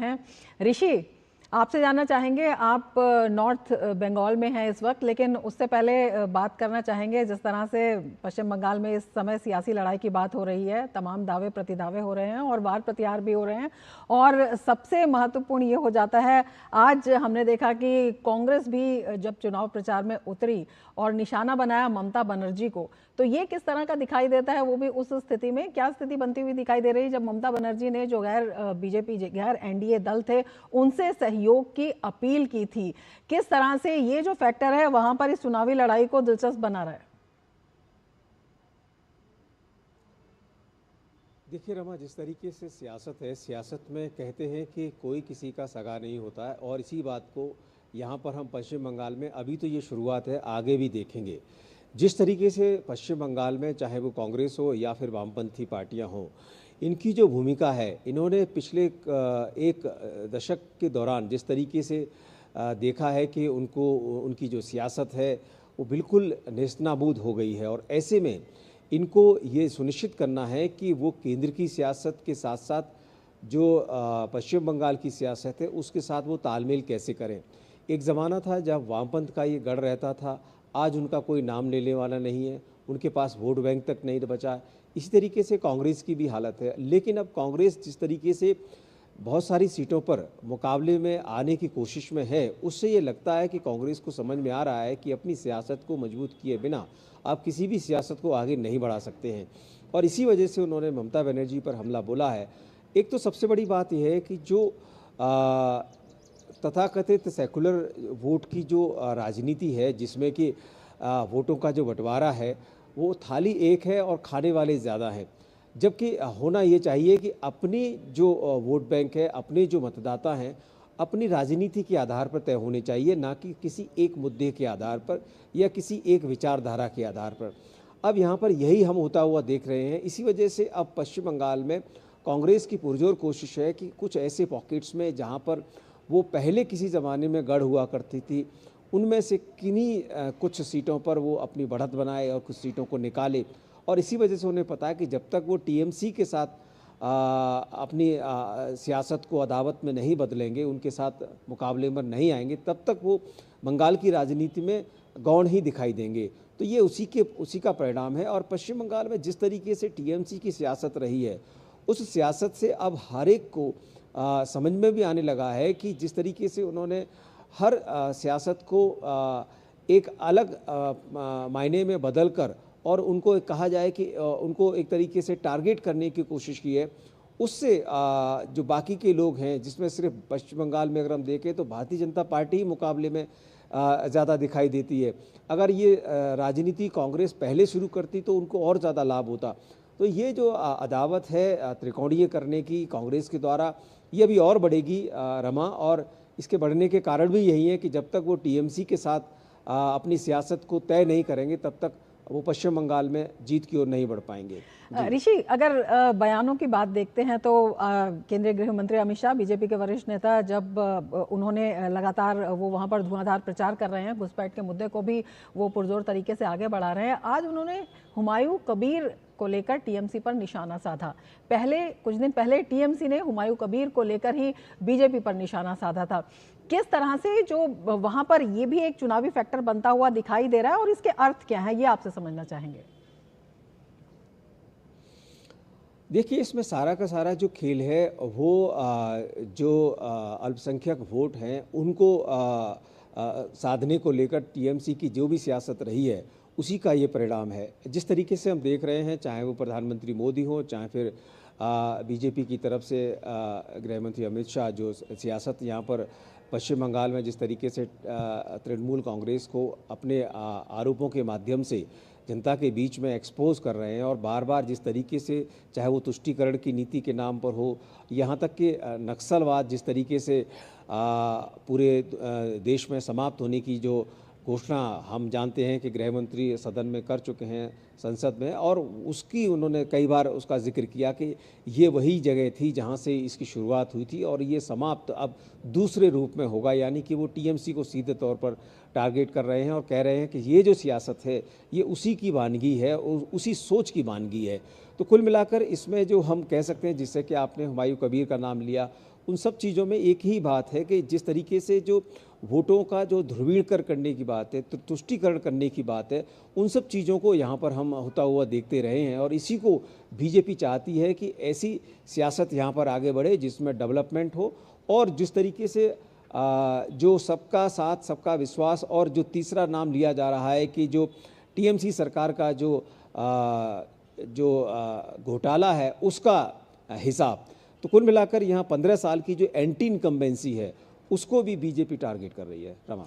हैं। ऋषि, आपसे जानना चाहेंगे, आप नॉर्थ बंगाल में हैं इस वक्त, लेकिन उससे पहले बात करना चाहेंगे जिस तरह से पश्चिम बंगाल में इस समय सियासी लड़ाई की बात हो रही है, तमाम दावे प्रतिदावे हो रहे हैं और वार प्रत्यार भी हो रहे हैं, और सबसे महत्वपूर्ण ये हो जाता है, आज हमने देखा कि कांग्रेस भी जब चुनाव प्रचार में उतरी और निशाना बनाया ममता बनर्जी को, तो ये किस तरह का दिखाई देता है, वो भी उस स्थिति में क्या स्थिति बनती हुई दिखाई दे रही है जब ममता बनर्जी ने जो गैर बीजेपी गैर एनडीए दल थे उनसे सहयोग की अपील की थी। किस तरह से ये जो फैक्टर है वहां पर इस चुनावी लड़ाई को दिलचस्प बना रहा है? देखिए रमा, जिस तरीके से सियासत है, सियासत में कहते हैं कि कोई किसी का सगा नहीं होता है, और इसी बात को यहाँ पर हम पश्चिम बंगाल में, अभी तो ये शुरुआत है, आगे भी देखेंगे। जिस तरीके से पश्चिम बंगाल में चाहे वो कांग्रेस हो या फिर वामपंथी पार्टियां हों, इनकी जो भूमिका है, इन्होंने पिछले एक दशक के दौरान जिस तरीके से देखा है कि उनकी जो सियासत है वो बिल्कुल नेस्तनाबूद हो गई है, और ऐसे में इनको ये सुनिश्चित करना है कि वो केंद्र की सियासत के साथ साथ जो पश्चिम बंगाल की सियासत है उसके साथ वो तालमेल कैसे करें। एक ज़माना था जब वामपंथ का ये गढ़ रहता था, आज उनका कोई नाम लेने वाला नहीं है, उनके पास वोट बैंक तक नहीं बचा। इसी तरीके से कांग्रेस की भी हालत है, लेकिन अब कांग्रेस जिस तरीके से बहुत सारी सीटों पर मुकाबले में आने की कोशिश में है, उससे ये लगता है कि कांग्रेस को समझ में आ रहा है कि अपनी सियासत को मजबूत किए बिना आप किसी भी सियासत को आगे नहीं बढ़ा सकते हैं, और इसी वजह से उन्होंने ममता बनर्जी पर हमला बोला है। एक तो सबसे बड़ी बात यह है कि जो तथाकथित सेकुलर वोट की जो राजनीति है, जिसमें कि वोटों का जो बंटवारा है वो थाली एक है और खाने वाले ज़्यादा हैं, जबकि होना ये चाहिए कि अपनी जो वोट बैंक है, अपने जो मतदाता हैं, अपनी राजनीति के आधार पर तय होने चाहिए, ना कि किसी एक मुद्दे के आधार पर या किसी एक विचारधारा के आधार पर। अब यहाँ पर यही हम होता हुआ देख रहे हैं। इसी वजह से अब पश्चिम बंगाल में कांग्रेस की पुरजोर कोशिश है कि कुछ ऐसे पॉकेट्स में जहाँ पर वो पहले किसी ज़माने में गढ़ हुआ करती थी, उनमें से किन्हीं कुछ सीटों पर वो अपनी बढ़त बनाए और कुछ सीटों को निकाले, और इसी वजह से उन्हें पता है कि जब तक वो टीएमसी के साथ अपनी सियासत को अदावत में नहीं बदलेंगे, उनके साथ मुकाबले में नहीं आएंगे, तब तक वो बंगाल की राजनीति में गौण ही दिखाई देंगे। तो ये उसी का परिणाम है। और पश्चिम बंगाल में जिस तरीके से टीएमसी की सियासत रही है, उस सियासत से अब हर एक को समझ में भी आने लगा है कि जिस तरीके से उन्होंने हर सियासत को एक अलग मायने में बदल कर और उनको कहा जाए कि उनको एक तरीके से टारगेट करने की कोशिश की है, उससे जो बाकी के लोग हैं, जिसमें सिर्फ पश्चिम बंगाल में अगर हम देखें तो भारतीय जनता पार्टी ही मुकाबले में ज़्यादा दिखाई देती है। अगर ये राजनीति कांग्रेस पहले शुरू करती तो उनको और ज़्यादा लाभ होता। तो ये जो अदावत है त्रिकोणीय करने की कांग्रेस के द्वारा, ये अभी और बढ़ेगी रमा, और इसके बढ़ने के कारण भी यही है कि जब तक वो टीएमसी के साथ अपनी सियासत को तय नहीं करेंगे, तब तक वो पश्चिम बंगाल में जीत की ओर नहीं बढ़ पाएंगे। ऋषि, अगर बयानों की बात देखते हैं तो केंद्रीय गृह मंत्री अमित शाह, बीजेपी के वरिष्ठ नेता, जब उन्होंने लगातार वो वहाँ पर धुआंधार प्रचार कर रहे हैं, घुसपैठ के मुद्दे को भी वो पुरजोर तरीके से आगे बढ़ा रहे हैं। आज उन्होंने हुमायूं कबीर को लेकर टीएमसी पर निशाना साधा। कुछ दिन पहले टीएमसी ने हुमायूं कबीर को लेकर ही बीजेपी पर निशाना साधा था। किस तरह से जो वहां पर ये भी एक चुनावी फैक्टर बनता हुआ दिखाई दे रहा है, और इसके अर्थ क्या है, ये आपसे समझना चाहेंगे। देखिए, इसमें सारा का सारा जो खेल है वो जो अल्पसंख्यक वोट हैं उनको साधने को लेकर टीएमसी की जो भी सियासत रही है, उसी का ये परिणाम है। जिस तरीके से हम देख रहे हैं, चाहे वो प्रधानमंत्री मोदी हो, चाहे फिर बीजेपी की तरफ से गृह मंत्री अमित शाह, जो सियासत यहाँ पर पश्चिम बंगाल में जिस तरीके से तृणमूल कांग्रेस को अपने आरोपों के माध्यम से जनता के बीच में एक्सपोज कर रहे हैं, और बार बार जिस तरीके से, चाहे वो तुष्टीकरण की नीति के नाम पर हो, यहाँ तक कि नक्सलवाद जिस तरीके से पूरे देश में समाप्त होने की जो घोषणा हम जानते हैं कि गृह मंत्री सदन में कर चुके हैं, संसद में, और उसकी उन्होंने कई बार उसका जिक्र किया कि ये वही जगह थी जहां से इसकी शुरुआत हुई थी और ये समाप्त अब दूसरे रूप में होगा, यानी कि वो टीएमसी को सीधे तौर पर टारगेट कर रहे हैं और कह रहे हैं कि ये जो सियासत है ये उसी की वानगी है, उसी सोच की वानगी है। तो कुल मिलाकर इसमें जो हम कह सकते हैं, जिससे कि आपने हुमायूं कबीर का नाम लिया, उन सब चीज़ों में एक ही बात है कि जिस तरीके से जो वोटों का जो ध्रुवीकरण करने की बात है, तुष्टीकरण करने की बात है, उन सब चीज़ों को यहाँ पर हम होता हुआ देखते रहे हैं और इसी को बीजेपी चाहती है कि ऐसी सियासत यहाँ पर आगे बढ़े जिसमें डेवलपमेंट हो और जिस तरीके से जो सबका साथ सबका विश्वास और जो तीसरा नाम लिया जा रहा है कि जो टीएमसी सरकार का जो घोटाला है उसका हिसाब, तो कुल मिलाकर यहाँ 15 साल की जो एंटी इनकम्बेंसी है उसको भी बीजेपी टारगेट कर रही है। रमा।